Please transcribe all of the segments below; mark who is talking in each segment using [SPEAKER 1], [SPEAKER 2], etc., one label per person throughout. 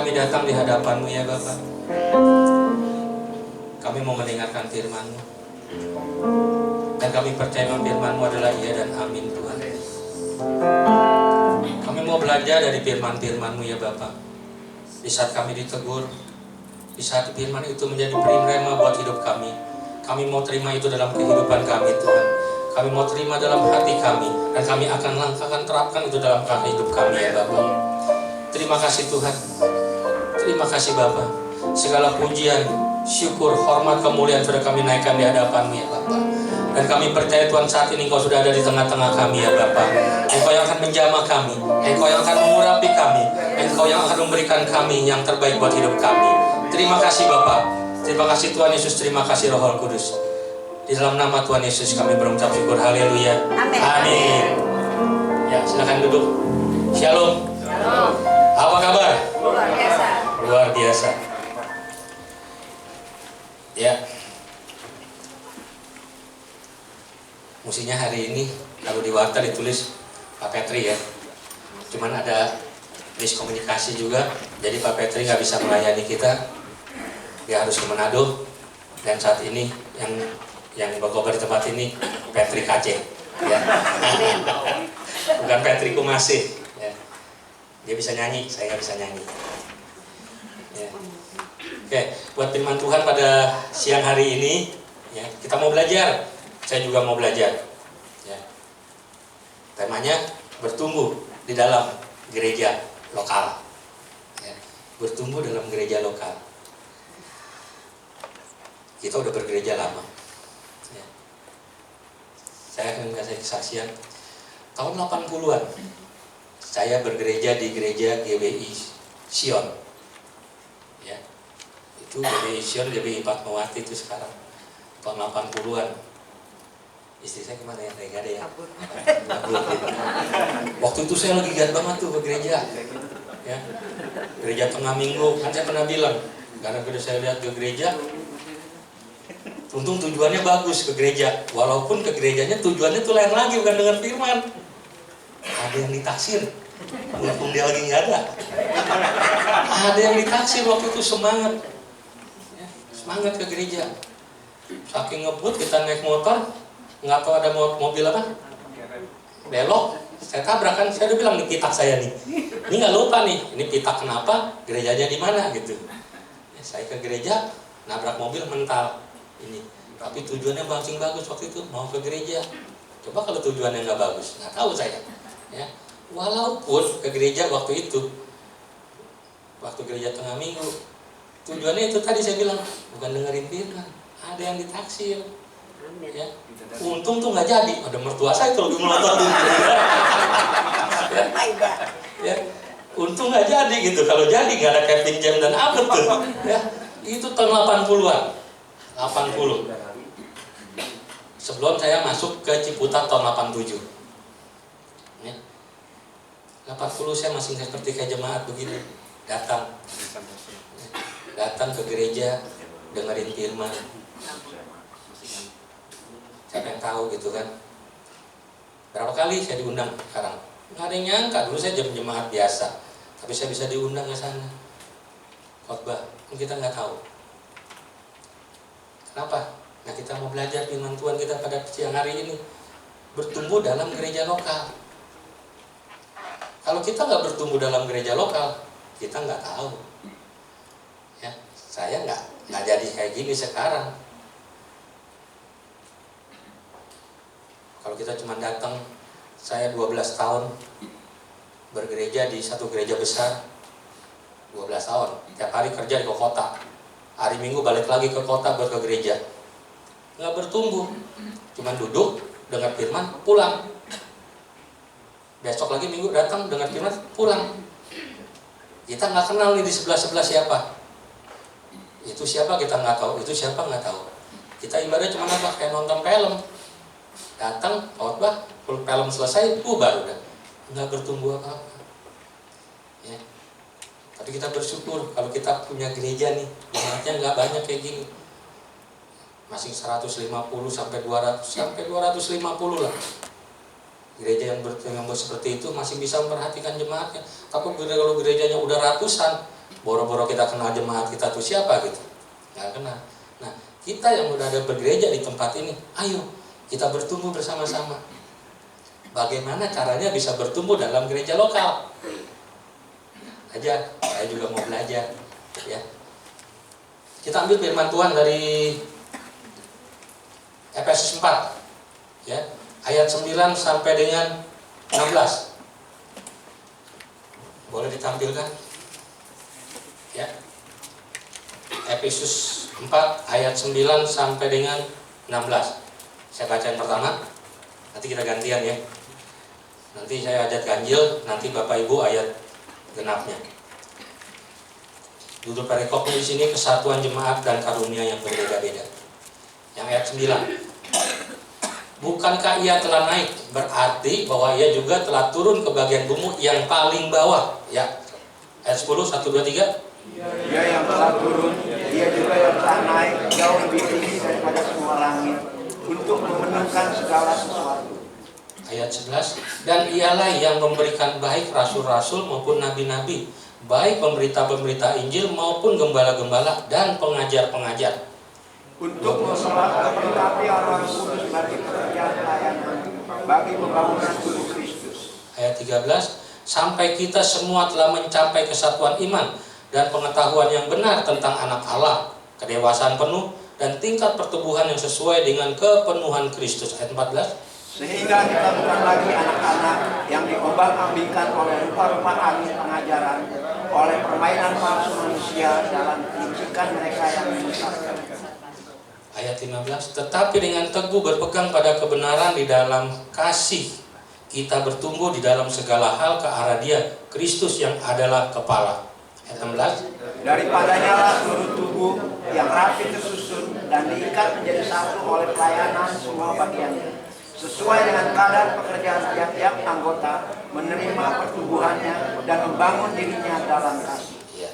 [SPEAKER 1] kami datang di hadapan-Mu ya Bapa. Kami mau mendengarkan firman-Mu. Dan kami percaya firman-Mu adalah iya dan amin Tuhan. Kami mau belajar dari firman-firman-Mu ya Bapa. Di saat kami ditegur, di saat firman itu menjadi rema buat hidup kami, kami mau terima itu dalam kehidupan kami Tuhan. Kami mau terima dalam hati kami, dan kami akan terapkan itu dalam hidup kami ya Bapa. Terima kasih Tuhan. Terima kasih Bapa. Segala pujian, syukur, hormat, kemuliaan sudah kami naikkan di hadapan-Mu ya Bapa. Dan kami percaya Tuhan saat ini Engkau sudah ada di tengah-tengah kami ya Bapa. Engkau yang akan menjamah kami, Engkau yang akan mengurapi kami, Engkau yang akan memberikan kami yang terbaik buat hidup kami. Terima kasih Bapa. Terima kasih Tuhan Yesus, terima kasih Roh Kudus. Di dalam nama Tuhan Yesus kami berucap syukur. Haleluya.
[SPEAKER 2] Amin.
[SPEAKER 1] Amin. Ya, silakan duduk. Shalom.
[SPEAKER 2] Shalom.
[SPEAKER 1] Apa kabar?
[SPEAKER 2] Luar biasa.
[SPEAKER 1] Luar biasa. Ya. Musinya hari ini kalau di warta ditulis Pak Petri ya. Cuman ada miskomunikasi juga. Jadi Pak Petri nggak bisa melayani kita. Dia harus ke Manado. Dan saat ini yang berkobar di tempat ini Petri KC ya. Bukan Petri Kumasi ya. Dia bisa nyanyi, saya nggak bisa nyanyi ya. Oke, buat firman Tuhan pada siang hari ini ya, kita mau belajar. Saya juga mau belajar ya. Temanya bertumbuh di dalam gereja lokal ya. Bertumbuh dalam gereja lokal. Kita udah bergereja lama. Saya akan kasih kesaksian. Tahun 80-an saya bergereja di gereja GBI Sion. Ya. Itu GBI Sion, GBI Fatmawati itu sekarang. Tahun 80-an. Istri saya kemana ya? Nggak ada ya? Waktu itu saya lagi giat banget tuh ke gereja. Ya. Gereja tengah minggu, kan saya pernah bilang, karena saya lihat ke gereja, untung tujuannya bagus ke gereja, walaupun ke gerejanya tujuannya tuh lain lagi, bukan dengan firman. Ada yang ditaksir, walaupun dia lagi nggak ada. Ada yang ditaksir waktu itu semangat, ya, semangat ke gereja. Saking ngebut kita naik motor, nggak tahu ada mobil apa, belok, saya tabrakan. Saya udah bilang nih pitak saya nih, ini nggak lupa nih, ini pitak kenapa, gerejanya di mana gitu. Ya, saya ke gereja, nabrak mobil mental. Ini, tapi tujuannya paling bagus waktu itu mau ke gereja. Coba kalau tujuannya nggak bagus, nggak tahu saya. Ya, walaupun ke gereja waktu itu, waktu gereja tengah minggu, tujuannya itu tadi saya bilang bukan dengerin firman, ada yang ditaksir. Ya, untung tuh nggak jadi. Ada mertua saya itu lebih melotot dulu. Ya, untung nggak jadi gitu. Kalau jadi nggak ada Kevin James dan Abed tuh. Ya, itu tahun 80-an. 80. Sebelum saya masuk ke Ciputat tahun 87. Ya. 80 saya masih seperti kayak jemaat begini. Datang ke gereja, dengerin firman. Siapa yang tahu gitu kan. Berapa kali saya diundang sekarang? Nggak ada yang nyangka, dulu saya jemaat biasa. Tapi saya bisa diundang ke sana. Khotbah, kita nggak tahu. Kenapa? Nah, kita mau belajar firman Tuhan kita pada siang hari ini. Bertumbuh dalam gereja lokal. Kalau kita nggak bertumbuh dalam gereja lokal, kita nggak tahu. Ya, saya nggak jadi kayak gini sekarang. Kalau kita cuma datang, saya 12 tahun bergereja di satu gereja besar, 12 tahun. Tiap hari kerja di kota. Hari Minggu balik lagi ke kota buat ke gereja. Nggak bertumbuh, cuma duduk, dengar firman, pulang. Besok lagi Minggu datang, dengar firman, pulang. Kita nggak kenal nih di sebelah-sebelah siapa. Itu siapa kita nggak tahu, itu siapa nggak tahu. Kita ibadah cuma apa? Kayak nonton film. Datang, khotbah, film selesai, baru udah. Nggak bertumbuh apa-apa. Ya. Tapi kita bersyukur kalau kita punya gereja nih, jemaatnya nggak banyak kayak gini. Masih 150 sampai 250 lah. Gereja yang seperti itu masih bisa memperhatikan jemaatnya. Tapi kalau gerejanya udah ratusan, boro-boro kita kenal jemaat kita tuh siapa gitu, nggak kenal. Nah, kita yang udah ada bergereja di tempat ini, ayo kita bertumbuh bersama-sama. Bagaimana caranya bisa bertumbuh dalam gereja lokal? Aja, saya juga mau belajar, ya. Kita ambil firman Tuhan dari Efesus 4, ya, ayat 9 sampai dengan 16. Boleh ditampilkan? Ya. Efesus 4 ayat 9 sampai dengan 16. Saya baca yang pertama. Nanti kita gantian ya. Nanti saya ajak ganjil, nanti Bapak Ibu ayat genapnya. Judul perikopnya di sini kesatuan jemaat dan karunia yang berbeda-beda. Yang ayat 9. Bukankah ia telah naik, berarti bahwa ia juga telah turun ke bagian bumi yang paling bawah. Ya. Ayat 10, 1, 2, 3.
[SPEAKER 2] Dia yang telah turun, dia juga yang telah naik jauh lebih tinggi daripada semua langit untuk memenuhkan segala sesuatu.
[SPEAKER 1] Ayat 11. Dan ialah yang memberikan baik rasul-rasul maupun nabi-nabi, baik pemberita-pemberita Injil maupun gembala-gembala dan pengajar-pengajar,
[SPEAKER 2] untuk memperlengkapi orang kudus bagi pekerjaan pelayanan, bagi pembangunan tubuh Kristus.
[SPEAKER 1] Ayat 13. Sampai kita semua telah mencapai kesatuan iman dan pengetahuan yang benar tentang anak Allah, kedewasaan penuh dan tingkat pertumbuhan yang sesuai dengan kepenuhan Kristus. Ayat 14.
[SPEAKER 2] Sehingga kita bukan lagi anak-anak yang diombang-ambingkan oleh rupa-rupa angin pengajaran, oleh permainan palsu manusia dalam kelicikan mereka yang menyesatkan.
[SPEAKER 1] Ayat 15. Tetapi dengan teguh berpegang pada kebenaran di dalam kasih, kita bertumbuh di dalam segala hal ke arah Dia, Kristus yang adalah kepala. Ayat 16.
[SPEAKER 2] Daripadanya lah seluruh tubuh yang rapi tersusun dan diikat menjadi satu oleh pelayanan semua bagiannya, sesuai dengan kadar pekerjaan tiap-tiap anggota, menerima pertumbuhannya dan membangun dirinya dalam kasih.
[SPEAKER 1] Ya.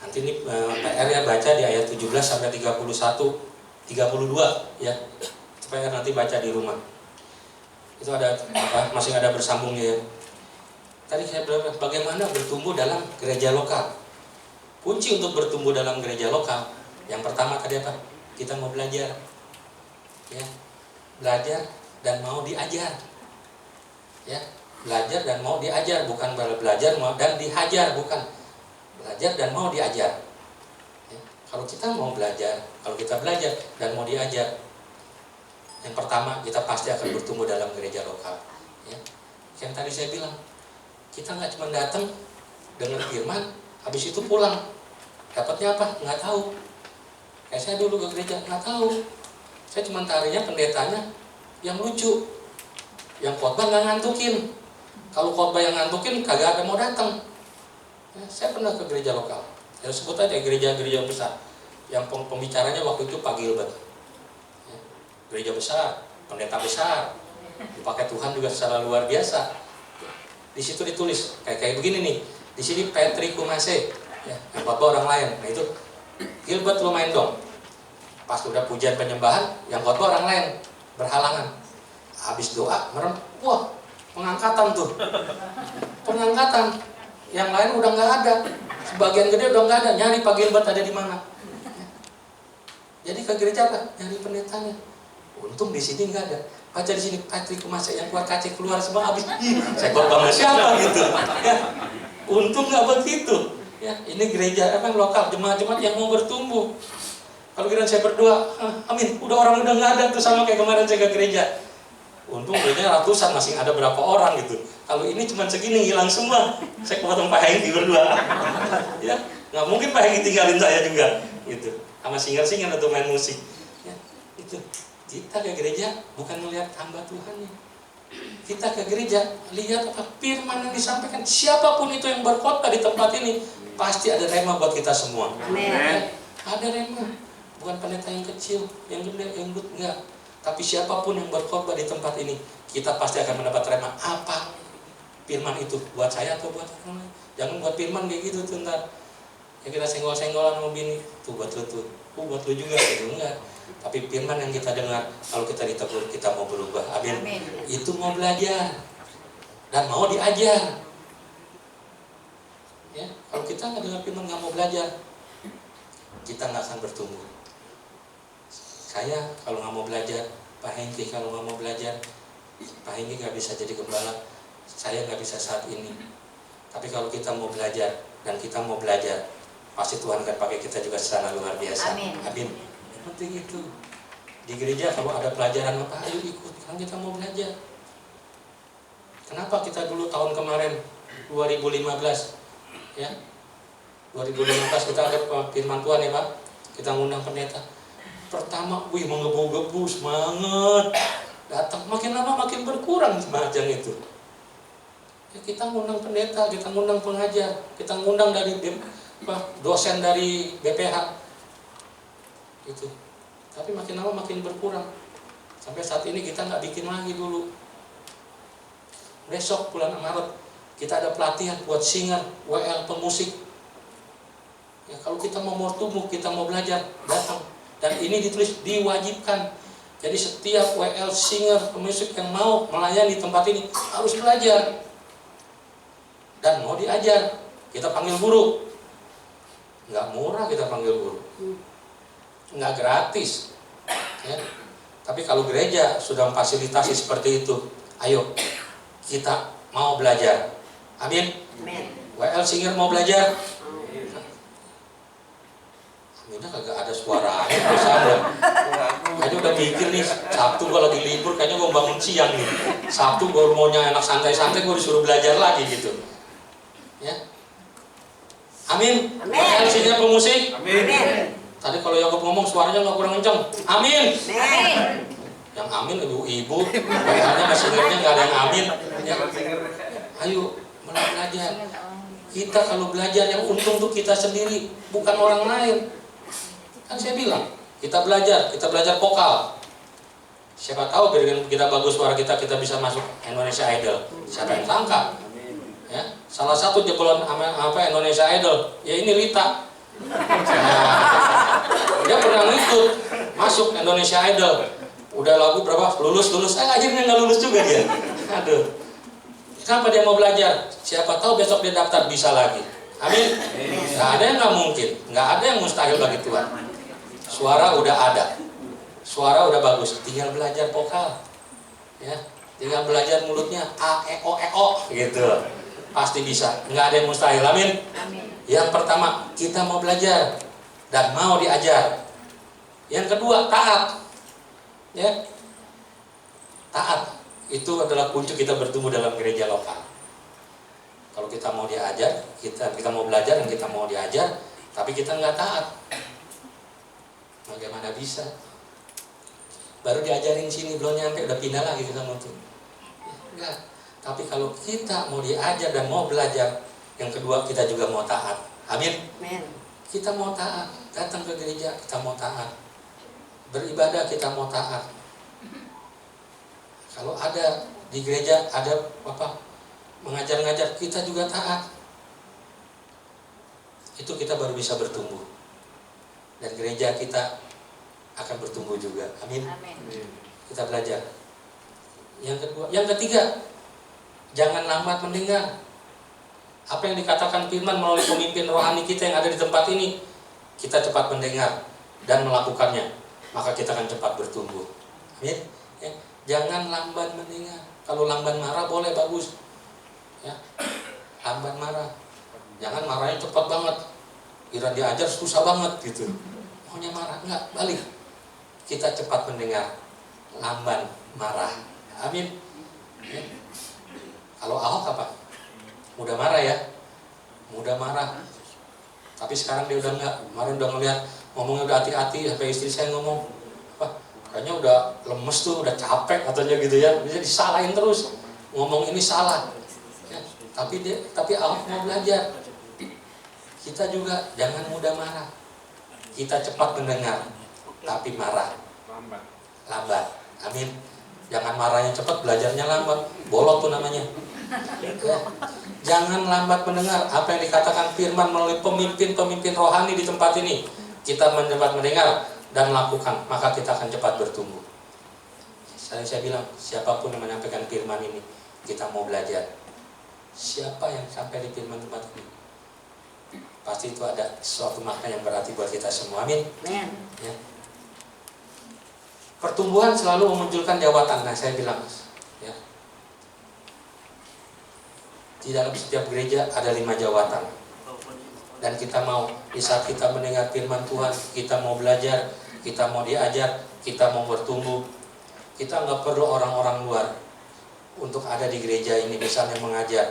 [SPEAKER 1] Nanti ini PR ya, baca di ayat 17 sampai 31, 32 ya. Supaya nanti baca di rumah. Itu ada apa? Masih ada bersambungnya ya. Tadi saya bilang bagaimana bertumbuh dalam gereja lokal. Kunci untuk bertumbuh dalam gereja lokal, yang pertama tadi apa? Kita mau belajar, ya, belajar dan mau diajar, ya, belajar dan mau diajar, bukan belajar dan dihajar, bukan belajar dan mau diajar. Ya. Kalau kita mau belajar, kalau kita belajar dan mau diajar, yang pertama kita pasti akan bertumbuh dalam gereja lokal. Ya. Yang tadi saya bilang, kita nggak cuma datang dengan firman, habis itu pulang, dapatnya apa? Nggak tahu. Kayak saya dulu ke gereja nggak tahu. Saya cuma tarinya pendetanya yang lucu, yang khotbah nggak ngantukin. Kalau khotbah yang ngantukin, kagak ada mau datang. Ya, saya pernah ke gereja lokal, ya sebut aja gereja-gereja besar, yang pembicaranya waktu itu Pak Gilbert. Ya, gereja besar, pendeta besar, dipakai Tuhan juga secara luar biasa. Di situ ditulis kayak begini nih, di sini Patrick Kumase, ya, yang khotbah orang lain. Nah itu Gilbert lu main dong. Pas udah pujian penyembahan, yang khotbah orang lain berhalangan. Habis doa, merem, wah, pengangkatan tuh. Pengangkatan. Yang lain udah nggak ada. Sebagian gede udah nggak ada. Nyari Pak Gilbert ada di mana. Jadi ke gereja apa? Nyari pendetanya. Untung di sini nggak ada. Baca di sini Patrick Kumase yang keluar kaca keluar semua habis. Saya khotbah sama siapa gitu. Ya. Untung nggak begitu. Ya, ini gereja apa lokal, jemaat-jemaat yang mau bertumbuh. Kalau kira saya berdoa, amin, udah nggak ada tuh sama kayak kemarin saya ke gereja. Untung gerejanya ratusan, masih ada berapa orang gitu. Kalau ini cuma segini hilang semua. Saya kepotong Pak Hengki berdua. Ya, nggak mungkin Pak Hengki tinggalin saya juga, gitu. Sama singer-singer atau main musik. Ya, itu. Kita ke gereja bukan melihat hamba Tuhannya. Kita ke gereja lihat apa firman yang disampaikan. Siapapun itu yang berkhotbah di tempat ini pasti ada rema buat kita semua.
[SPEAKER 2] Amen.
[SPEAKER 1] Ada rema. Bukan pendeta yang kecil, yang gede, yang good, enggak. Tapi siapapun yang berkhotbah di tempat ini, kita pasti akan mendapat rema. Apa firman itu? Buat saya atau buat orang lain? Jangan buat firman kayak gitu tuh ntar. Ya kita senggol-senggolan sama bini, tuh buat lu tuh, buat lu juga, gitu enggak. Tapi firman yang kita dengar, kalau kita ditegur, kita mau berubah. Amin. Itu mau belajar dan mau diajar. Ya, kalau kita nggak dengar firman, nggak mau belajar, kita nggak akan bertumbuh. Saya kalau nggak mau belajar, Pak Hengki kalau nggak mau belajar, Pak Hengki nggak bisa jadi gembala, saya nggak bisa saat ini. Tapi kalau kita mau belajar dan kita mau belajar, pasti Tuhan akan pakai kita juga secara luar biasa.
[SPEAKER 3] Amin.
[SPEAKER 1] Amin. Yang penting itu. Di gereja kalau ada pelajaran apa, ayo ikut, kan kita mau belajar. Kenapa kita dulu tahun kemarin 2015 ya, 2015 kita ada firman Tuhan ya Pak, kita ngundang pendeta. Pertama, menggebu-gebu, semangat, datang, makin lama makin berkurang semacam itu. Ya, kita ngundang pendeta, kita ngundang pengajar, kita ngundang dari dosen dari BPH itu. Tapi makin lama makin berkurang. Sampai saat ini kita nggak bikin lagi dulu. Besok bulan Maret kita ada pelatihan buat singer, WL, pemusik. Ya, kalau kita mau tumbuh, kita mau belajar, datang. Dan ini ditulis diwajibkan. Jadi setiap WL, singer, pemusik yang mau melayani tempat ini harus belajar dan mau diajar. Kita panggil guru. Nggak murah kita panggil guru, nggak gratis ya. Tapi kalau gereja sudah memfasilitasi seperti itu, ayo kita mau belajar. Amin. WL singer mau belajar. Aminnya kagak ada suaranya, kayaknya udah mikir nih, Sabtu gue lagi libur, kayaknya gue bangun siang nih. Sabtu gue maunya enak santai-santai, gue disuruh belajar lagi gitu ya. Amin. WL singer pemusik.
[SPEAKER 3] Amin.
[SPEAKER 1] Tadi kalau Yakub ngomong suaranya nggak kurang kencang. Amin.
[SPEAKER 3] Amin.
[SPEAKER 1] Yang amin ibu-ibu, WL-nya mesinnya nggak ada yang amin. Ya. Ayo belajar. Kita kalau belajar yang untung tuh kita sendiri, bukan orang lain. Kan saya bilang, kita belajar vokal. Siapa tahu dengan kita bagus suara kita bisa masuk Indonesia Idol. Siapa yang sangka? Ya, salah satu jebolan Indonesia Idol, ya ini Lita. Nah, dia pernah ngikut masuk Indonesia Idol. Udah lagu berapa? Lulus. Akhirnya nggak lulus juga dia. Aduh. Kenapa dia mau belajar? Siapa tahu besok dia daftar bisa lagi. Amin. Nggak ada yang nggak mungkin, nggak ada yang mustahil bagi Tuhan. Suara udah ada, suara udah bagus, tinggal belajar vokal. Ya, tinggal belajar mulutnya a e o gitu. Pasti bisa, nggak ada yang mustahil. Amin. Yang pertama, kita mau belajar dan mau diajar. Yang kedua, taat. Ya, taat itu adalah kunci kita bertumbuh dalam gereja lokal. Kalau kita mau diajar, kita mau belajar dan kita mau diajar, tapi kita nggak taat, bagaimana bisa? Baru diajarin sini belum nyampe udah pindah lagi ke sana tuh. Enggak. Tapi kalau kita mau diajar dan mau belajar, yang kedua kita juga mau taat. Amin. Kita mau taat, datang ke gereja kita mau taat, beribadah kita mau taat. Kalau ada di gereja ada mengajar-ngajar, kita juga taat. Itu kita baru bisa bertumbuh dan gereja kita akan bertumbuh juga. Amin. Kita belajar. Yang ketiga, jangan lambat mendengar. Apa yang dikatakan firman melalui pemimpin rohani kita yang ada di tempat ini, kita cepat mendengar dan melakukannya, maka kita akan cepat bertumbuh. Amin. Ya. Jangan lambat mendengar. Kalau lambat marah boleh, bagus. Ya. Lambat marah. Jangan marahnya cepat banget. Kira diajar susah banget gitu. Maunya marah, enggak, balik. Kita cepat mendengar, lambat marah. Amin. Ya. Kalau Ahok apa? Mudah marah ya, mudah marah. Tapi sekarang dia udah enggak. Kemarin udah ngeliat ngomongnya udah hati-hati. Sampai istri saya ngomong, kayaknya udah lemes tuh, udah capek katanya gitu ya. Bisa disalahin terus, ngomong ini salah. Ya. Tapi Ahok mau belajar. Kita juga jangan mudah marah. Kita cepat mendengar, tapi marah lambat. Amin. Jangan marahnya cepat, belajarnya lambat. Bolot tuh namanya. Ya. Jangan lambat mendengar apa yang dikatakan firman melalui pemimpin-pemimpin rohani di tempat ini. Kita cepat mendengar dan melakukan, maka kita akan cepat bertumbuh. Saya bilang, siapapun yang menyampaikan firman ini, kita mau belajar. Siapa yang sampai di firman tempat ini? pasti itu ada suatu makna yang berarti buat kita semua. Amin.
[SPEAKER 3] Amin.
[SPEAKER 1] Ya. Pertumbuhan selalu memunculkan jawatan. Nah, saya bilang, ya, di dalam setiap gereja ada 5 jawatan. Dan kita mau, di saat kita mendengar firman Tuhan, kita mau belajar, kita mau diajar, kita mau bertumbuh, kita nggak perlu orang-orang luar untuk ada di gereja ini, misalnya mengajar.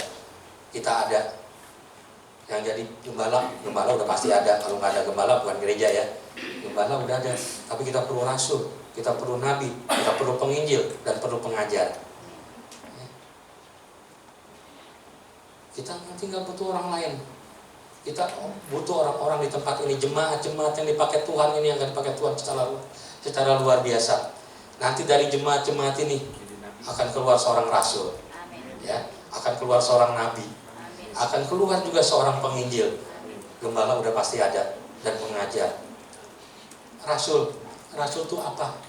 [SPEAKER 1] Kita ada. Yang jadi gembala udah pasti ada. Kalau nggak ada gembala bukan gereja ya. Gembala udah ada. Tapi kita perlu rasul, kita perlu nabi, kita perlu penginjil, dan perlu pengajar. Kita nanti nggak butuh orang lain. Kita butuh orang-orang di tempat ini, jemaat-jemaat yang dipakai Tuhan ini, yang akan dipakai Tuhan secara luar biasa. Nanti dari jemaat-jemaat ini akan keluar seorang rasul, ya, akan keluar seorang nabi, akan keluar juga seorang penginjil. Gembala udah pasti ada, dan pengajar. Rasul itu apa?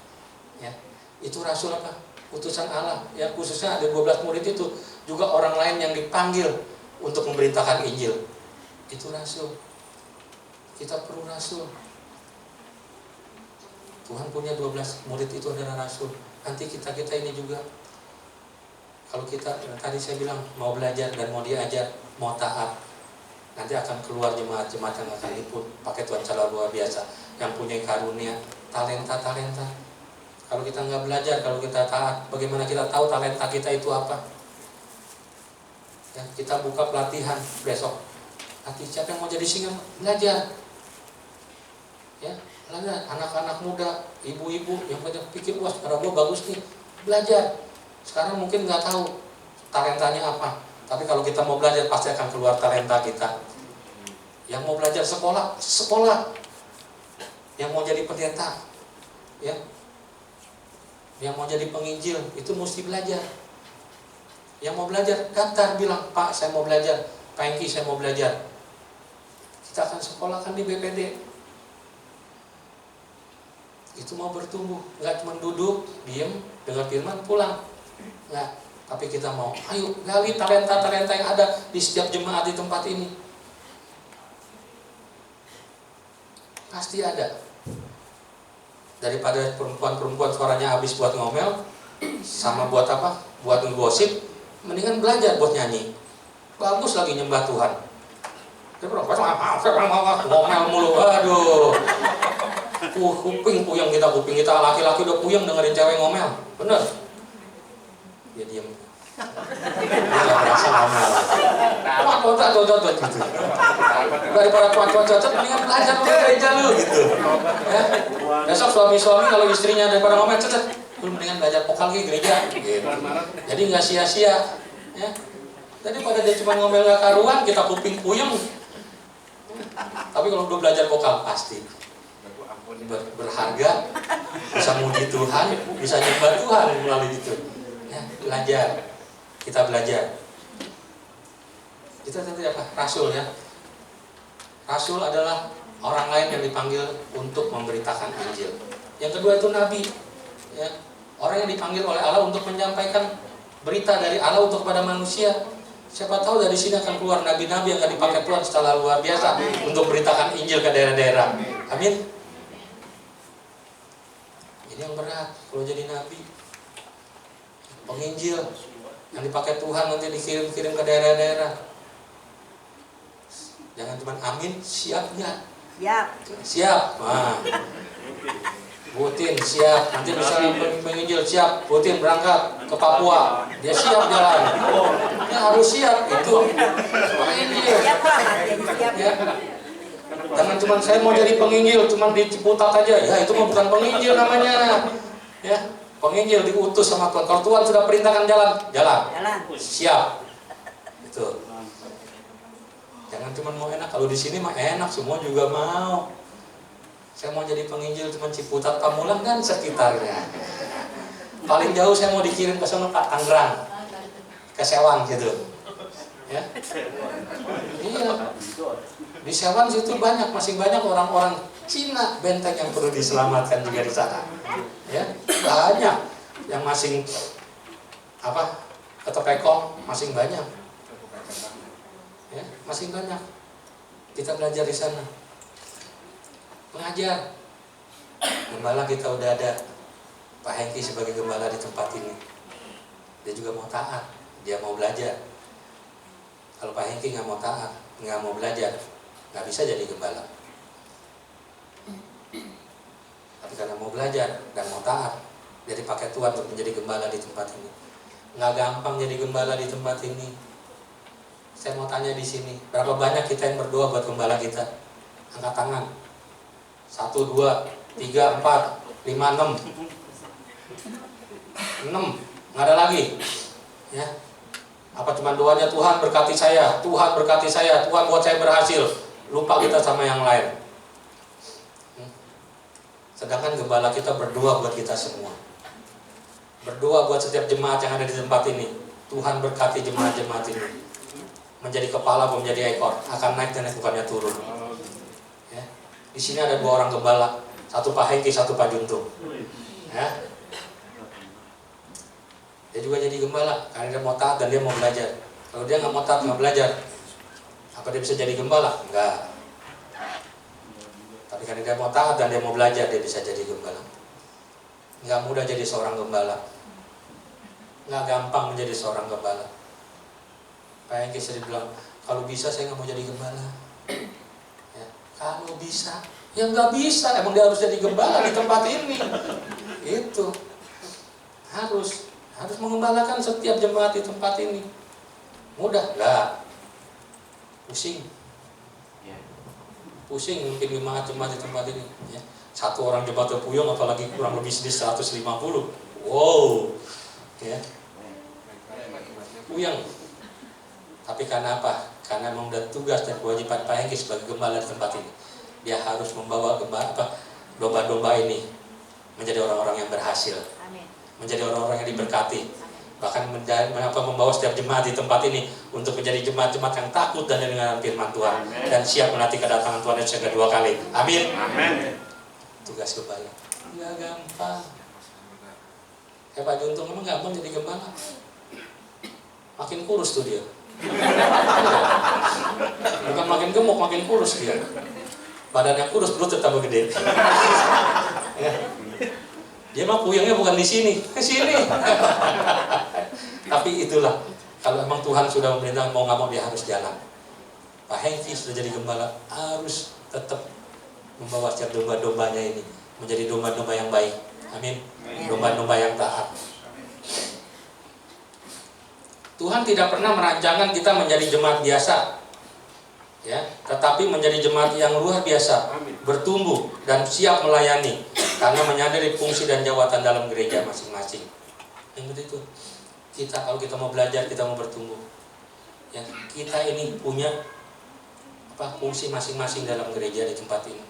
[SPEAKER 1] Ya, itu rasul apa? Utusan Allah. Ya, khususnya ada 12 murid itu juga orang lain yang dipanggil untuk memberitakan Injil. Itu rasul. Kita perlu rasul. Tuhan punya 12 murid itu adalah rasul. Nanti kita ini juga, kalau kita tadi saya bilang mau belajar dan mau diajar, mau taat, nanti akan keluar jemaat-jemaat yang akan liput pakai Tuhan secara luar biasa, yang punya karunia, talenta. Kalau kita nggak belajar, kalau kita taat, bagaimana kita tahu talenta kita itu apa? Ya, kita buka pelatihan besok. Nanti siapa yang mau jadi singa, belajar. Ya, belajar. Anak-anak muda, ibu-ibu yang pada pikir, wah suara gue bagus nih, belajar. Sekarang mungkin nggak tahu talentanya apa, tapi kalau kita mau belajar pasti akan keluar talenta kita. Yang mau belajar sekolah. Yang mau jadi pendeta, ya, yang mau jadi penginjil itu mesti belajar. Yang mau belajar daftar, bilang, Pak saya mau belajar, Pak Engki saya mau belajar. Kita akan sekolahkan di BPD. Itu mau bertumbuh, nggak cuma duduk, diem, dengar firman, pulang. Nggak, tapi kita mau, ayo gali talenta-talenta yang ada di setiap jemaat di tempat ini. Pasti ada. Daripada perempuan-perempuan suaranya habis buat ngomel, sama buat apa? Buat ngegosip, mendingan belajar buat nyanyi. Bagus lagi nyembah Tuhan. Dia ngomel mulu, aduh. Kuping puyeng kita, laki-laki udah puyeng dengerin cewek ngomel, bener? Dia diem. Dia nggak berasa ngomel. Gitu. Daripada cuat-cuat, mendingan belajar ke gereja lu gitu. Ya. Besok suami-suami kalau istrinya daripada ngomel, lu mendingan belajar vokal ke gereja. Gitu. Jadi nggak sia-sia. Ya. Jadi pada dia cuma ngomel nggak karuan, kita kuping puyeng. Tapi kalau udah belajar vokal pasti berharga, bisa muji Tuhan, bisa nyembah Tuhan melalui itu. Ya, belajar, kita belajar. Itu tadi apa? Rasul ya. Rasul adalah orang lain yang dipanggil untuk memberitakan Injil. Yang kedua itu nabi. Ya, orang yang dipanggil oleh Allah untuk menyampaikan berita dari Allah untuk kepada manusia. Siapa tahu dari sini akan keluar nabi-nabi yang akan dipakai Tuhan secara luar biasa untuk beritakan Injil ke daerah-daerah. Amin. Ini yang berat kalau jadi nabi, penginjil yang dipakai Tuhan nanti dikirim-kirim ke daerah-daerah. Jangan cuma amin, siap nggak? Siap. Nah. Butin siap, nanti bisa penginjil siap, Butin berangkat ke Papua, dia siap jalan, dia harus siap itu penginjil. Ya. Jangan cuma saya mau jadi penginjil, cuma di Ciputat aja, ya itu mah bukan penginjil namanya. Ya, penginjil diutus sama Tuhan. Kalau Tuhan sudah perintahkan jalan, siap. Itu. Jangan cuma mau enak, kalau di sini mah enak, semua juga mau. Saya mau jadi penginjil cuma Ciputat, Pamulang kan sekitarnya. Paling jauh saya mau dikirim ke sana Pak Tangerang, ke Sewang gitu. Ya. Iya. Di Sewang situ masih banyak orang-orang Cina benteng yang perlu diselamatkan juga di sana. Ya, banyak yang masing ketepekong masing banyak. Ya, masing banyak. Kita belajar di sana. Mengajar. Gembala kita udah ada. Pak Hengki sebagai gembala di tempat ini. Dia juga mau taat. Dia mau belajar. Kalau Pak Hengki nggak mau taat, nggak mau belajar, nggak bisa jadi gembala. Tapi karena mau belajar dan mau taat, dia dipakai Tuhan untuk menjadi gembala di tempat ini. Nggak gampang jadi gembala di tempat ini. Saya mau tanya di sini, berapa banyak kita yang berdoa buat gembala kita? Angkat tangan. 1, 2, 3, 4, 5, 6. 6, nggak ada lagi. Ya. Apa cuma doanya Tuhan berkati saya, Tuhan berkati saya, Tuhan buat saya berhasil. Lupa kita sama yang lain. Sedangkan gembala kita berdoa buat kita semua. Berdoa buat setiap jemaat yang ada di tempat ini. Tuhan berkati jemaat-jemaat ini. Menjadi kepala, menjadi ekor, akan naik dan bukannya turun. Ya. Di sini ada 2 orang gembala, satu Pak Hengki, satu Pak Juntung. Ya. Dia juga jadi gembala karena dia mau taat dan dia mau belajar. Kalau dia nggak mau taat, nggak belajar, apa dia bisa jadi gembala? Enggak. Tapi karena dia mau taat dan dia mau belajar, dia bisa jadi gembala. Nggak mudah jadi seorang gembala. Nggak gampang menjadi seorang gembala. Pak Hengki sering bilang, kalau bisa saya nggak mau jadi gembala. Ya, kalau bisa, ya nggak bisa. Emang dia harus jadi gembala di tempat ini. Itu harus mengembalakan setiap jemaat di tempat ini. Mudah? Enggak. Pusing mungkin jemaat-jemaat di tempat ini. Ya. Satu orang jemaat terpuyung, apalagi kurang lebih 150. Wow. Ya. Puyeng. Tapi karena apa? Karena memang udah tugas dan kewajiban Pak Hengki sebagai gembala di tempat ini. Dia harus membawa domba-domba ini menjadi orang-orang yang berhasil. Menjadi orang-orang yang diberkati, bahkan membawa setiap jemaat di tempat ini untuk menjadi jemaat-jemaat yang takut dan mendengar firman Tuhan. Amen. Dan siap menanti kedatangan Tuhan yang kedua kali. Amin. Amin. Tugas gembala nggak gampang. Kayak Pak Juntung memang gampang jadi gembala. Makin kurus tuh dia. Bukan makin gemuk, makin kurus dia. Badannya kurus, perut tetap gede. Ya. Dia mah puyengnya bukan di sini, ke sini. Tapi itulah, kalau memang Tuhan sudah memerintahkan mau nggak mau dia harus jalan. Pak Hengki sudah jadi gembala, harus tetap membawa setiap domba-dombanya ini menjadi domba-domba yang baik. Amin. Domba-domba yang taat. Tuhan tidak pernah merancangkan kita menjadi jemaat biasa, ya, tetapi menjadi jemaat yang luar biasa, bertumbuh dan siap melayani. Karena menyadari fungsi dan jawatan dalam gereja masing-masing. Yang begitu. Kalau kita mau belajar, kita mau bertumbuh. Ya, kita ini punya fungsi masing-masing dalam gereja di tempat ini.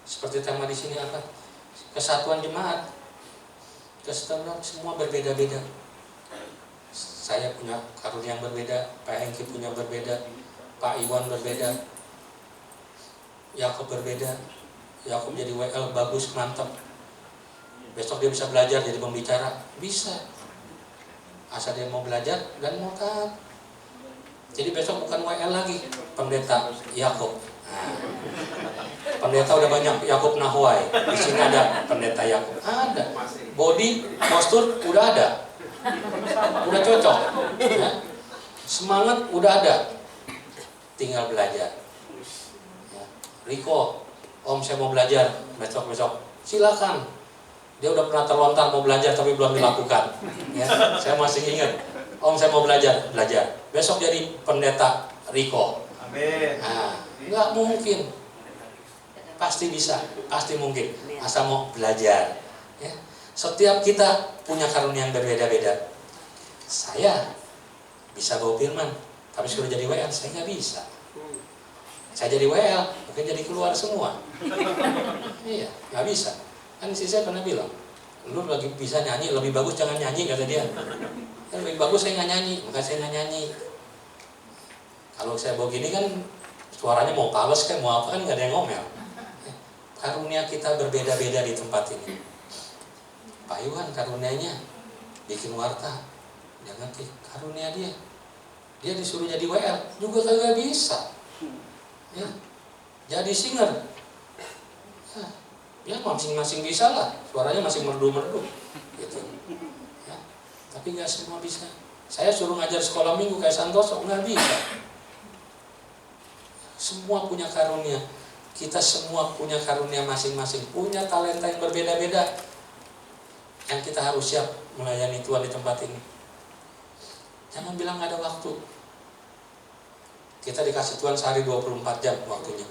[SPEAKER 1] Seperti tema di sini apa? Kesatuan jemaat. Kesatuan semua berbeda-beda. Saya punya karunia yang berbeda, Pak Hengki punya berbeda, Pak Iwan berbeda, Yakub berbeda. Yakub jadi WL bagus, mantap. Besok dia bisa belajar jadi pembicara, bisa. Asal dia mau belajar dan mau taat. Jadi besok bukan WL lagi, pendeta Yakub. Nah, pendeta udah banyak, Yakub Nahwai. Di sini ada pendeta Yakub. Ada. Body, postur udah ada. Udah cocok. Ya. Semangat udah ada. Tinggal belajar. Ya. Riko, Om saya mau belajar besok-besok, silakan. Dia udah pernah terlontar mau belajar tapi belum dilakukan. Ya, saya masih ingat. Om saya mau belajar. Besok jadi pendeta Riko. Amin. Nah, nggak mungkin. Pasti bisa, pasti mungkin. Asal mau belajar. Ya. Setiap kita punya karunia yang berbeda-beda. Saya bisa bawa firman, tapi suruh jadi WL saya nggak bisa. Saya jadi WL, mungkin jadi keluar semua. Iya, nggak bisa. Kan si saya pernah bilang, lu lagi bisa nyanyi, lebih bagus jangan nyanyi, kata dia. Lebih bagus saya nggak nyanyi, maka saya nggak nyanyi. Kalau saya bawa gini kan, suaranya mau pales kan, mau apa kan, nggak ada yang ngomel. Karunia kita berbeda-beda di tempat ini. Pak Iwan karunianya bikin warta, dia ngerti karunia dia. Dia disuruh jadi WL, juga kagak bisa. Ya, jadi singer. Ya masing-masing bisa lah, suaranya masih merdu-merdu gitu. Ya, tapi nggak semua bisa. Saya suruh ngajar sekolah minggu kayak Santoso, nggak bisa. Semua punya karunia. Kita semua punya karunia masing-masing, punya talenta yang berbeda-beda, yang kita harus siap melayani Tuhan di tempat ini. Jangan bilang nggak ada waktu. Kita dikasih Tuhan sehari 24 jam waktunya.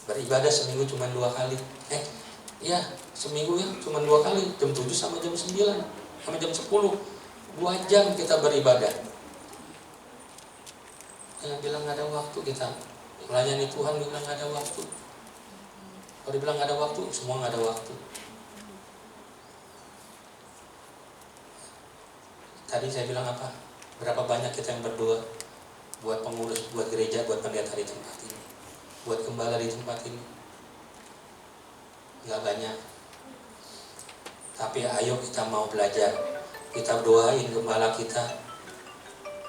[SPEAKER 1] Beribadah seminggu cuma 2 kali. Iya, seminggu ya cuma 2 kali, jam 7 sama jam 9 sama jam 10. 2 jam kita beribadah. Jangan bilang nggak ada waktu kita. Melayani Tuhan bilang nggak ada waktu. Kalau dibilang nggak ada waktu, semua nggak ada waktu. Tadi saya bilang apa? Berapa banyak kita yang berdoa buat pengurus, buat gereja, buat pendeta di tempat ini, buat gembala di tempat ini? Nggak banyak. Tapi ayo kita mau belajar. Kita doain gembala kita.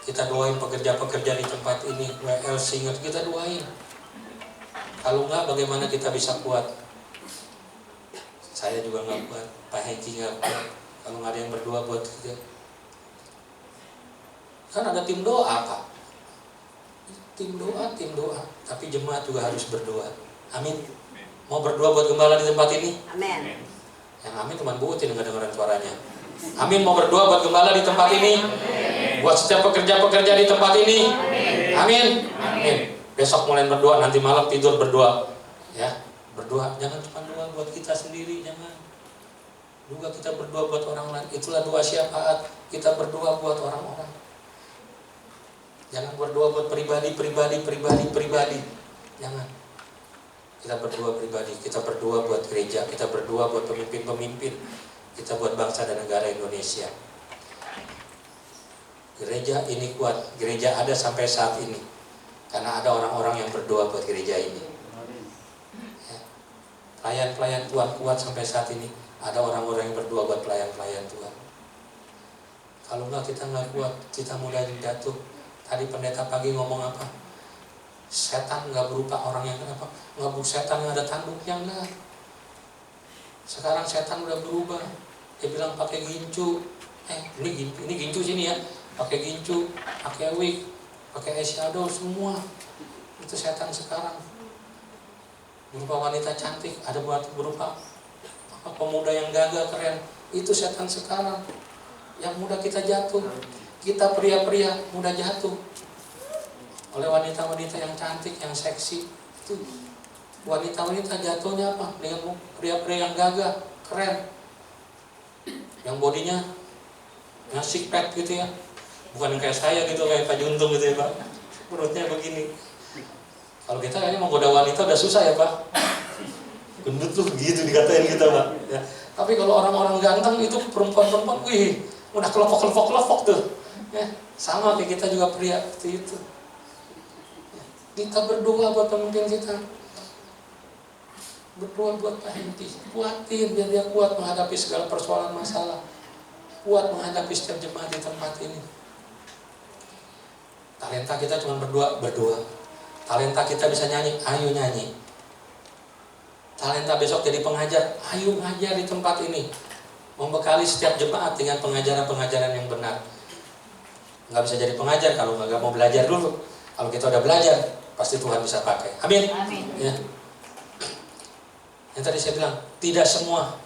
[SPEAKER 1] Kita doain pekerja-pekerja di tempat ini, WL Singer, kita doain. Kalau enggak, bagaimana kita bisa kuat? Saya juga nggak kuat, Pak Hengki nggak kuat. Kalau nggak ada yang berdoa buat kita. Kan ada tim doa, Pak. Tim doa. Tapi jemaat juga harus berdoa. Amin. Mau berdoa buat gembala di tempat ini?
[SPEAKER 3] Amin.
[SPEAKER 1] Yang amin cuma buutin, nggak dengerin suaranya. Amin. Mau berdoa buat gembala di tempat ini? Buat setiap pekerja-pekerja di tempat ini. Amin. Amin. Besok mulai berdoa, nanti malam tidur berdoa. Ya, berdoa. Jangan cuma doa buat kita sendiri, jangan. Juga kita berdoa buat orang lain. Itulah doa syafaat. Kita berdoa buat orang-orang. Jangan berdoa buat pribadi. Jangan. Kita berdoa pribadi. Kita berdoa buat gereja. Kita berdoa buat pemimpin-pemimpin. Kita buat bangsa dan negara Indonesia. Gereja ini kuat, gereja ada sampai saat ini karena ada orang-orang yang berdoa buat gereja ini. Ya. Pelayan-pelayan Tuhan kuat sampai saat ini, ada orang-orang yang berdoa buat pelayan-pelayan Tuhan. Kalau enggak, kita nggak kuat, kita mulai jatuh. Tadi pendeta pagi ngomong apa? Setan nggak berupa orang yang kenapa? Nggak setan yang ada tanduknya, enggak. Sekarang setan udah berubah. Dia bilang pakai gincu. Ini gincu sini ya. Pakai gincu, pakai wig, pakai eyeshadow, semua itu setan sekarang. Berupa wanita cantik, ada berupa pemuda yang gagah keren, itu setan sekarang. Yang mudah kita jatuh, kita pria-pria mudah jatuh oleh wanita-wanita yang cantik, yang seksi. Itu wanita-wanita jatuhnya apa? Dengan pria-pria yang gagah, keren, yang bodinya six pack gitu ya. Bukan kayak saya gitu, kayak Pak Juntung gitu ya Pak. Perutnya begini. Kalau kita kayaknya menggoda wanita udah susah ya Pak. Gendut tuh gitu dikatain kita Pak. Ya. Tapi kalau orang-orang ganteng itu perempuan-perempuan, wih, udah kelompok tuh. Ya, sama kayak kita juga pria seperti itu. Ya. Kita berdoa buat pemimpin kita. Berdoa buat Pak Hengki. Kuatin biar dia kuat menghadapi segala persoalan masalah. Kuat menghadapi setiap jemaat di tempat ini. Talenta kita cuma berdoa. Talenta kita bisa nyanyi, ayo nyanyi. Talenta besok jadi pengajar, ayo ngajar di tempat ini. Membekali setiap jemaat dengan pengajaran-pengajaran yang benar. Nggak bisa jadi pengajar kalau nggak mau belajar dulu. Kalau kita udah belajar, pasti Tuhan bisa pakai. Amin.
[SPEAKER 3] Amin.
[SPEAKER 1] Ya. Yang tadi saya bilang, tidak semua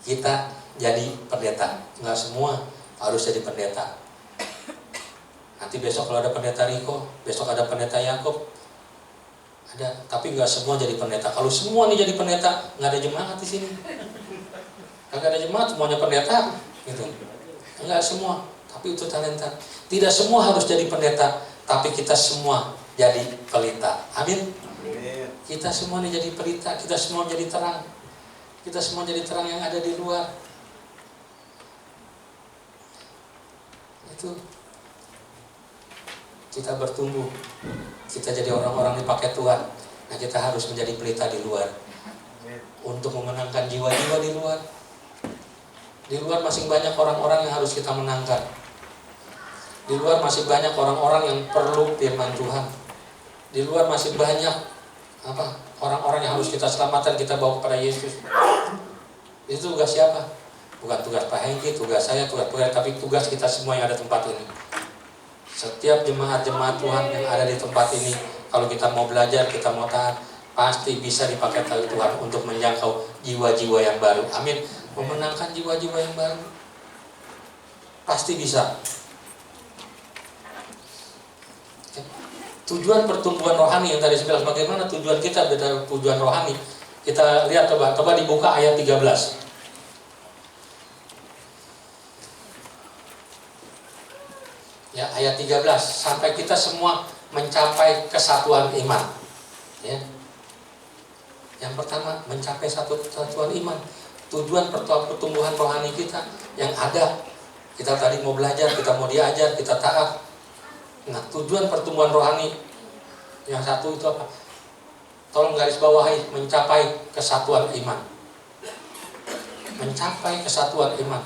[SPEAKER 1] kita jadi pendeta. Nggak semua harus jadi pendeta. Nanti besok kalau ada pendeta Riko, besok ada pendeta Yakob, ada. Tapi nggak semua jadi pendeta. Kalau semua nih jadi pendeta, nggak ada jemaat di sini. Nggak ada jemaat, semuanya pendeta, gitu. Nggak semua. Tapi itu talenta. Tidak semua harus jadi pendeta, tapi kita semua jadi pelita. Amin. Kita semua nih jadi pelita. Kita semua jadi terang. Kita semua jadi terang yang ada di luar. Itu. Kita bertumbuh, kita jadi orang-orang dipakai Tuhan. Nah, kita harus menjadi pelita di luar untuk memenangkan jiwa-jiwa di luar. Di luar masih banyak orang-orang yang harus kita menangkan. Di luar masih banyak orang-orang yang perlu firman Tuhan. Di luar masih banyak orang-orang yang harus kita selamatkan, kita bawa kepada Yesus. Itu tugas siapa? Bukan tugas Pak Hengki, tugas saya, tapi tugas kita semua yang ada di tempat ini. Setiap jemaat-jemaat Tuhan yang ada di tempat ini, kalau kita mau belajar, kita mau taat, pasti bisa dipakai Tuhan untuk menjangkau jiwa-jiwa yang baru. Amin. Memenangkan jiwa-jiwa yang baru. Pasti bisa. Tujuan pertumbuhan rohani yang tadi saya bilang, bagaimana tujuan kita beda tujuan rohani. Kita lihat, coba dibuka ayat 13. Ya, ayat 13, sampai kita semua mencapai kesatuan iman. Ya. Yang pertama, mencapai kesatuan iman. Tujuan pertumbuhan rohani kita yang ada. Kita tadi mau belajar, kita mau diajar, kita taat. Nah, tujuan pertumbuhan rohani yang satu itu apa? Tolong garis bawahi, mencapai kesatuan iman. Mencapai kesatuan iman.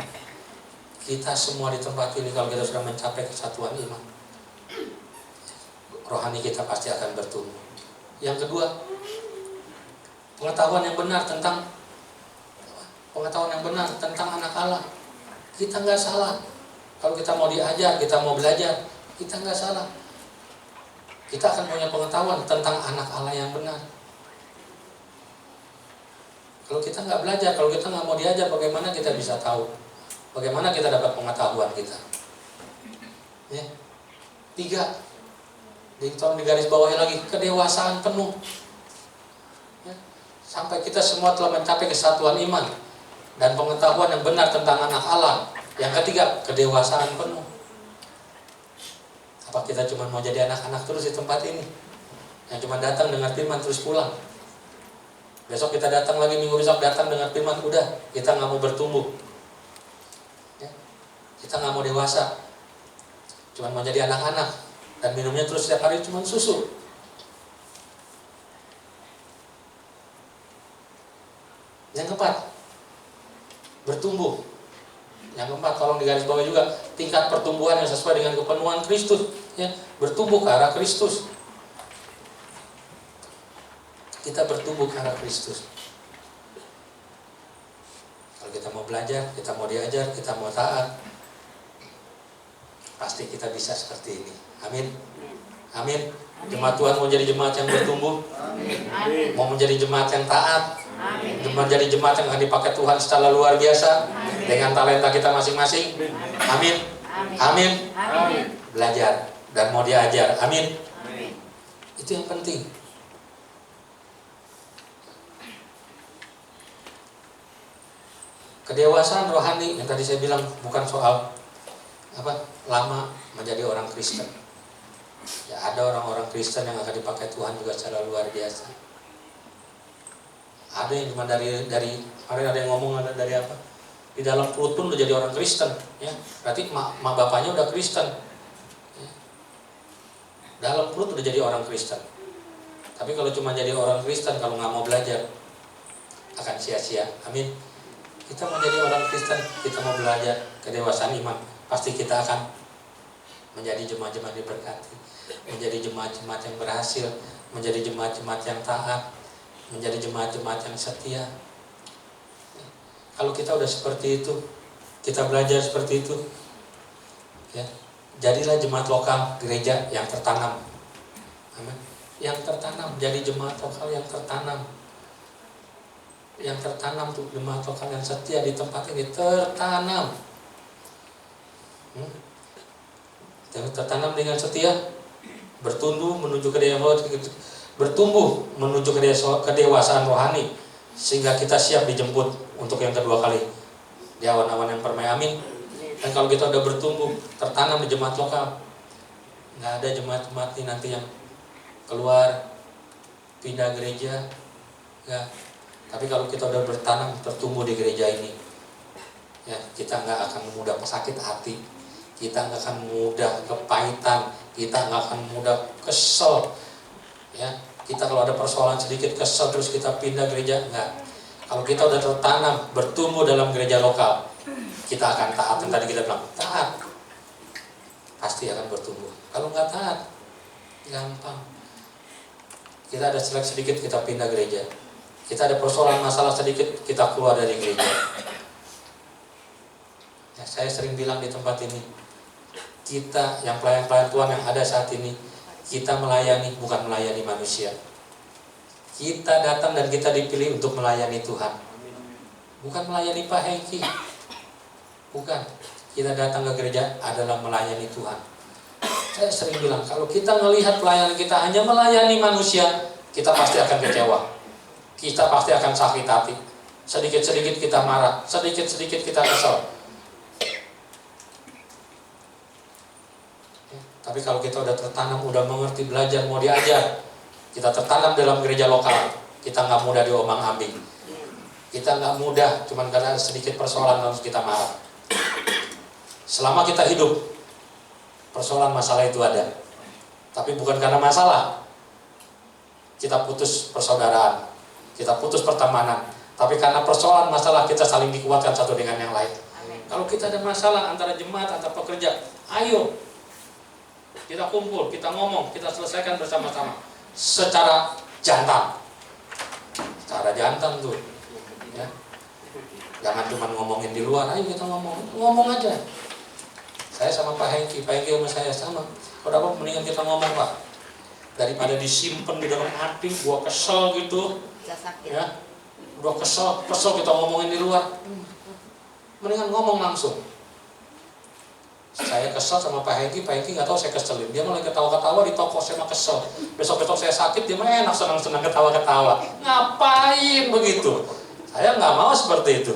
[SPEAKER 1] Kita semua di tempat ini, kalau kita sudah mencapai kesatuan iman, rohani kita pasti akan bertumbuh. Yang kedua, pengetahuan yang benar tentang anak Allah. Kita nggak salah. Kalau kita mau diajar, kita mau belajar, kita nggak salah. Kita akan punya pengetahuan tentang anak Allah yang benar. Kalau kita nggak belajar, kalau kita nggak mau diajar, bagaimana kita bisa tahu? Bagaimana kita dapat pengetahuan kita? Ya. 3, tolong digaris bawahi lagi, kedewasaan penuh. Ya. Sampai kita semua telah mencapai kesatuan iman dan pengetahuan yang benar tentang anak Allah. Yang ketiga, kedewasaan penuh. Apa kita cuma mau jadi anak-anak terus di tempat ini? Yang cuma datang dengar firman terus pulang. Besok kita datang lagi, minggu besok datang dengar firman, udah, kita nggak mau bertumbuh. Ya. Kita nggak mau dewasa. Cuma mau jadi anak-anak dan minumnya terus setiap hari cuma susu. Yang keempat, bertumbuh. Yang keempat, tolong digaris bawah juga, tingkat pertumbuhan yang sesuai dengan kepenuhan Kristus, ya, bertumbuh ke arah Kristus. Kita bertumbuh ke arah Kristus. Kalau kita mau belajar, kita mau diajar, kita mau taat, pasti kita bisa seperti ini. Amin. Amin. Jemaat Tuhan mau jadi jemaat yang bertumbuh, mau menjadi jemaat yang taat, menjadi jemaat yang akan dipakai Tuhan secara luar biasa. Dengan talenta kita masing-masing. Amin. Amin. Belajar dan mau diajar. Amin. Itu yang penting. Kedewasaan rohani yang tadi saya bilang bukan soal lama menjadi orang Kristen. Ya, ada orang-orang Kristen yang akan dipakai Tuhan juga secara luar biasa. Ada yang cuma dari kemarin ada yang ngomong, ada dari apa? Di dalam perut pun udah jadi orang Kristen, ya. Berarti mak bapaknya udah Kristen. Ya. Dalam perut udah jadi orang Kristen. Tapi kalau cuma jadi orang Kristen, kalau nggak mau belajar, akan sia-sia. Amin. Kita mau jadi orang Kristen, kita mau belajar kedewasaan iman, pasti kita akan menjadi jemaat-jemaat diberkati, menjadi jemaat-jemaat yang berhasil, menjadi jemaat-jemaat yang taat, menjadi jemaat-jemaat yang setia. Kalau kita udah seperti itu, kita belajar seperti itu, ya, jadilah jemaat lokal gereja yang tertanam. Amin. Yang tertanam, jadi jemaat lokal yang tertanam. Yang tertanam tuh jemaat lokal yang setia di tempat ini, tertanam. Tertanam dengan setia, bertumbuh menuju kedewasaan rohani, sehingga kita siap dijemput untuk yang kedua kali di awan-awan yang permai. Amin. Dan kalau kita udah bertumbuh, tertanam di jemaat lokal, nggak ada jemaat-jemaat ini nanti yang keluar pindah gereja, ya. Tapi kalau kita udah bertanam, tertumbuh di gereja ini, ya, kita nggak akan mudah sakit hati, kita nggak akan mudah kepahitan, kita nggak akan mudah kesel, ya. Kita kalau ada persoalan sedikit kesel terus kita pindah gereja, enggak. Kalau kita udah tertanam, bertumbuh dalam gereja lokal, kita akan taat. Yang tadi kita bilang, taat pasti akan bertumbuh. Kalau nggak taat, gampang. Kita ada sedikit kita pindah gereja. Kita ada persoalan masalah sedikit kita keluar dari gereja. Ya, saya sering bilang di tempat ini, kita yang pelayan-pelayan Tuhan yang ada saat ini, kita melayani bukan melayani manusia. Kita datang dan kita dipilih untuk melayani Tuhan, bukan melayani Pak Hengki. Bukan. Kita datang ke gereja adalah melayani Tuhan. Saya sering bilang, kalau kita melihat pelayanan kita hanya melayani manusia, kita pasti akan kecewa. Kita pasti akan sakit hati. Sedikit-sedikit kita marah, sedikit-sedikit kita kesal. Tapi kalau kita udah tertanam, udah mengerti, belajar, mau diajar, kita tertanam dalam gereja lokal, kita nggak mudah diomong-ambing. Kita nggak mudah, cuman karena sedikit persoalan harus kita marah. Selama kita hidup, persoalan masalah itu ada. Tapi bukan karena masalah kita putus persaudaraan, kita putus pertemanan. Tapi karena persoalan masalah kita saling dikuatkan satu dengan yang lain. Kalau kita ada masalah antara jemaat, antara pekerja, ayo kita kumpul, kita ngomong, kita selesaikan bersama-sama secara jantan. Secara jantan tuh, ya. Jangan cuma ngomongin di luar, ayo kita ngomong aja. Saya sama Pak Hengki sama saya sama. Kenapa mendingan kita ngomong, Pak? Daripada disimpan di dalam hati, gua kesel gitu, ya, udah kesel kita ngomongin di luar. Mendingan ngomong langsung. Saya kesel sama Pak Hengki nggak tahu saya keselin. Dia mulai ketawa-ketawa di toko, saya mah kesel. Besok-besok saya sakit, dia mah enak senang-senang ketawa-ketawa. Ngapain begitu? Saya nggak mau seperti itu.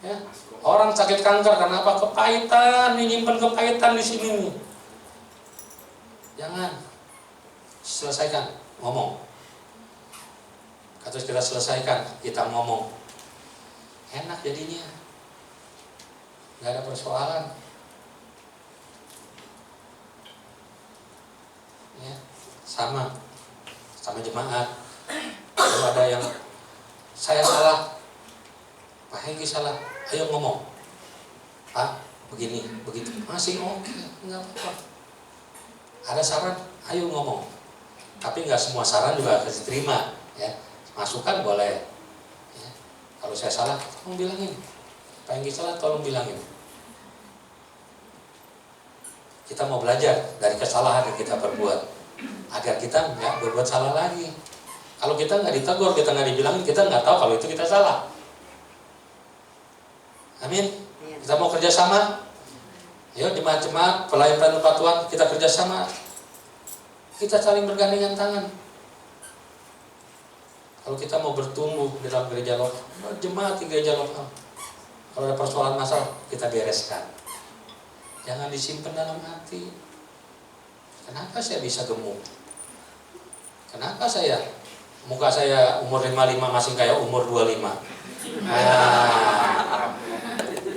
[SPEAKER 1] Ya. Orang sakit kanker karena apa? Kepahitan, menyimpan kepahitan di sini. Jangan. Selesaikan, ngomong. Terus kita selesaikan, kita ngomong. Enak jadinya. Gak ada persoalan. Ya, sama jemaat. Kalau ada yang saya salah, Pak Hengki salah, ayo ngomong. Pak, begini, begitu. Masih oke, nggak apa-apa. Ada saran, ayo ngomong. Tapi nggak semua saran juga harus diterima. Ya, masukan boleh. Ya. Kalau saya salah, tolong bilangin. Pak Hengki salah, tolong bilangin. Kita mau belajar dari kesalahan yang kita perbuat, agar kita nggak berbuat salah lagi. Kalau kita nggak ditegur, kita nggak dibilangin, kita nggak tahu kalau itu kita salah. Amin. Kita mau kerjasama. Ayo jemaat-jemaat, pelayan-pelayan tempat Tuhan, kita kerjasama. Kita saling bergandengan tangan. Kalau kita mau bertumbuh di dalam gereja lokal, jemaat di gereja lokal, kalau ada persoalan masalah, kita bereskan. Jangan disimpan dalam hati. Kenapa saya bisa gemuk? Kenapa muka saya umur 55 masih kayak umur 25?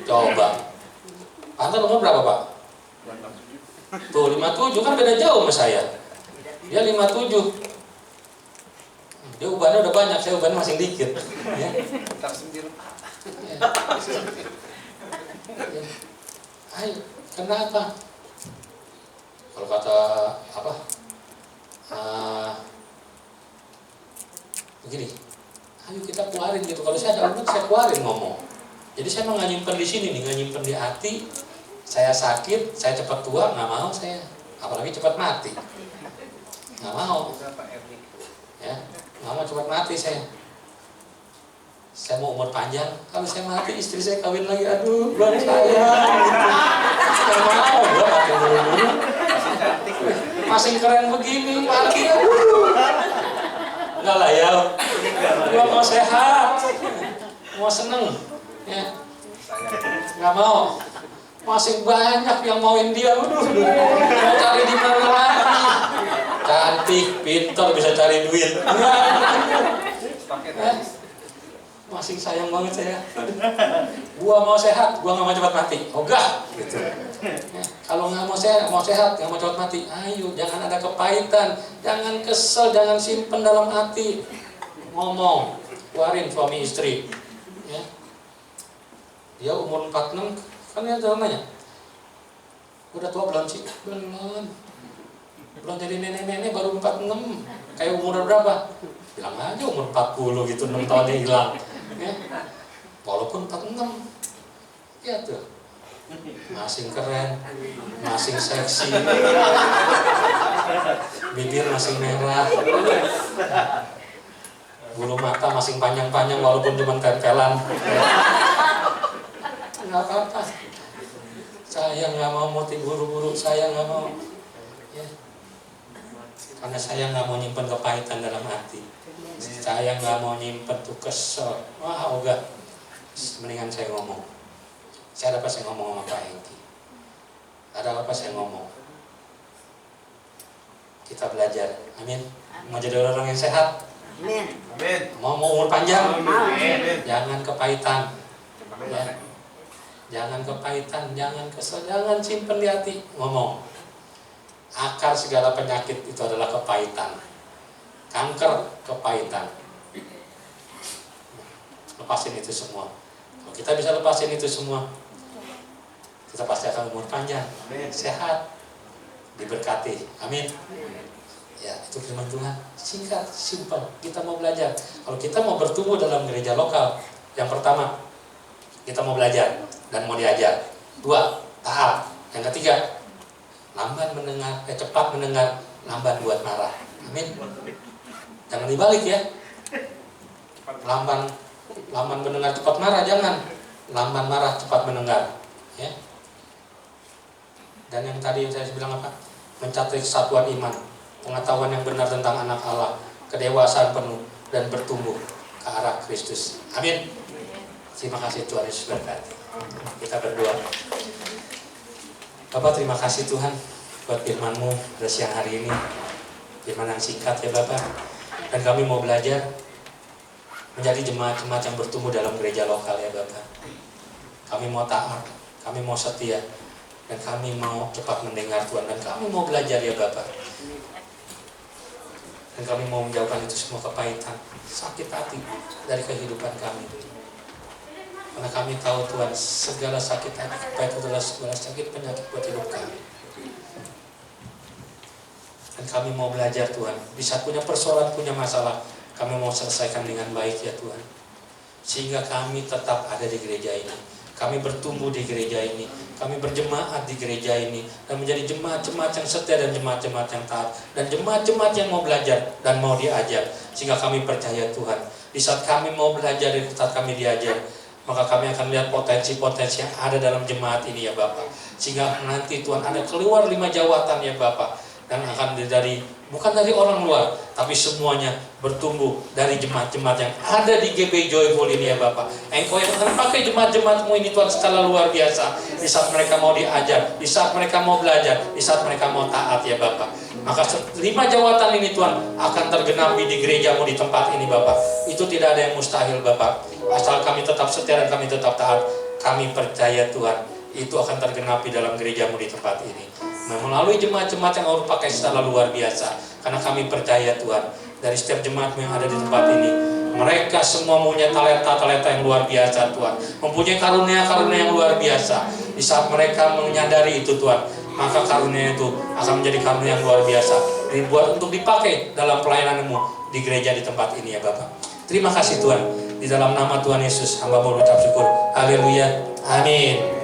[SPEAKER 1] Coba. Pantas umur berapa, Pak? Tuh 57 kan beda jauh sama saya. Dia 57. Dia ubannya udah banyak, saya ubannya masih dikit. Ya. Ayo, kenapa? Kalau kata apa? Begini. Ayo kita keluarin gitu. Kalau saya ada unek, saya keluarin ngomong. Jadi saya mau nggak nyimpen di sini nih, nggak nyimpen di hati. Saya sakit, saya cepat tua, nggak mau saya. Apalagi cepat mati, nggak mau. Ya, nggak mau cepat mati saya. Saya mau umur panjang. Kalau saya mati, istri saya kawin lagi. Aduh, belum sayang. Nggak mau, gua mati buru-buru. Masih keren begini, mati. Enggak lah ya. Gua mau sehat, mau seneng. Ya, nggak mau. Masih banyak yang mauin dia. Mau cari di mana lagi? Cantik, pintar, bisa cari duit. Masih sayang banget saya. Gua mau sehat, gua nggak mau cepat mati. Ogah, gitu. Kalau nggak mau sehat, nggak mau cepat mati. Ayo, jangan ada kepahitan, jangan kesel, jangan simpen dalam hati. Ngomong, keluarin suami istri. Ya. Dia umur 46, kan dia nanya, udah tua belum sih? Belum jadi nenek-nenek baru 46. Kayak umur berapa? Bilang aja umur 40 gitu, 6 tahunnya hilang. Ya. Walaupun 46. Ya tuh. Masih keren, masih seksi, bibir masih merah, bulu mata masih panjang-panjang walaupun cuma tempelan. Nggak apa-apa. Saya nggak mau buru-buru, saya nggak mau. Ya. Karena saya nggak mau nyimpen kepahitan dalam hati. Saya nggak mau nyimpen tuh kesel. Wah, enggak. Mendingan saya ngomong. Saya ada apa saya ngomong sama Pak Hengki? Ada apa saya ngomong? Kita belajar. Amin. Mau jadi orang yang sehat.
[SPEAKER 3] Amin.
[SPEAKER 1] Mau umur panjang.
[SPEAKER 3] Amin.
[SPEAKER 1] Jangan kepahitan. Ya. Jangan kepahitan, jangan kesel, jangan simpen di hati. Ngomong. Akar segala penyakit itu adalah kepahitan. Kanker, kepahitan. Lepasin itu semua. Kalau kita bisa lepasin itu semua, kita pasti akan umur panjang, sehat, diberkati. Amin. Ya, itu firman Tuhan. Singkat, simpel. Kita mau belajar. Kalau kita mau bertumbuh dalam gereja lokal, yang pertama, kita mau belajar dan mau diajar. 2, taat. Yang ketiga, lamban mendengar, cepat mendengar, lamban buat marah. Amin. Jangan dibalik ya. Lamban mendengar cepat marah, jangan. Lamban marah cepat mendengar. Ya. Dan yang tadi saya bilang apa? Mencapai kesatuan iman, pengetahuan yang benar tentang anak Allah, kedewasaan penuh dan bertumbuh ke arah Kristus. Amin. Terima kasih Tuhan Yesus berkati. Kita berdoa. Bapak, terima kasih Tuhan buat firman-Mu pada siang hari ini. Firman yang singkat ya Bapak. Dan kami mau belajar menjadi jemaat-jemaat yang bertumbuh dalam gereja lokal ya Bapak. Kami mau taat, kami mau setia, dan kami mau cepat mendengar Tuhan, dan kami mau belajar ya Bapak. Dan kami mau menjauhkan itu semua kepahitan, sakit hati dari kehidupan kami. Karena kami tahu Tuhan, segala sakit hati, kepahitan adalah segala sakit penyakit buat hidup kami. Dan kami mau belajar Tuhan, di saat punya persoalan, punya masalah, kami mau selesaikan dengan baik ya Tuhan. Sehingga kami tetap ada di gereja ini. Kami bertumbuh di gereja ini. Kami berjemaat di gereja ini. Dan menjadi jemaat-jemaat yang setia dan jemaat-jemaat yang taat. Dan jemaat-jemaat yang mau belajar dan mau diajar. Sehingga kami percaya Tuhan. Di saat kami mau belajar dan di saat kami diajar, maka kami akan lihat potensi-potensi yang ada dalam jemaat ini ya Bapak. Sehingga nanti Tuhan ada keluar 5 jawatan ya Bapak. Dan akan bukan dari orang luar, tapi semuanya bertumbuh dari jemaat-jemaat yang ada di GB Joyful ini ya Bapak. Engkau yang akan pakai jemaat-jemaat-Mu ini Tuhan secara luar biasa. Di saat mereka mau diajar, di saat mereka mau belajar, di saat mereka mau taat ya Bapak. Maka 5 jawatan ini Tuhan akan tergenapi di gereja-Mu di tempat ini Bapak. Itu tidak ada yang mustahil Bapak. Asal kami tetap setia dan kami tetap taat, kami percaya Tuhan, itu akan tergenapi dalam gereja-Mu di tempat ini. Melalui jemaat-jemaat yang Allah pakai secara luar biasa. Karena kami percaya Tuhan, dari setiap jemaat yang ada di tempat ini, mereka semua mempunyai talenta-talenta yang luar biasa Tuhan. Mempunyai karunia-karunia yang luar biasa. Di saat mereka menyadari itu Tuhan, maka karunia itu akan menjadi karunia yang luar biasa, dibuat untuk dipakai dalam pelayanan-Mu di gereja di tempat ini ya Bapak. Terima kasih Tuhan. Di dalam nama Tuhan Yesus hamba mengucap syukur. Haleluya. Amin.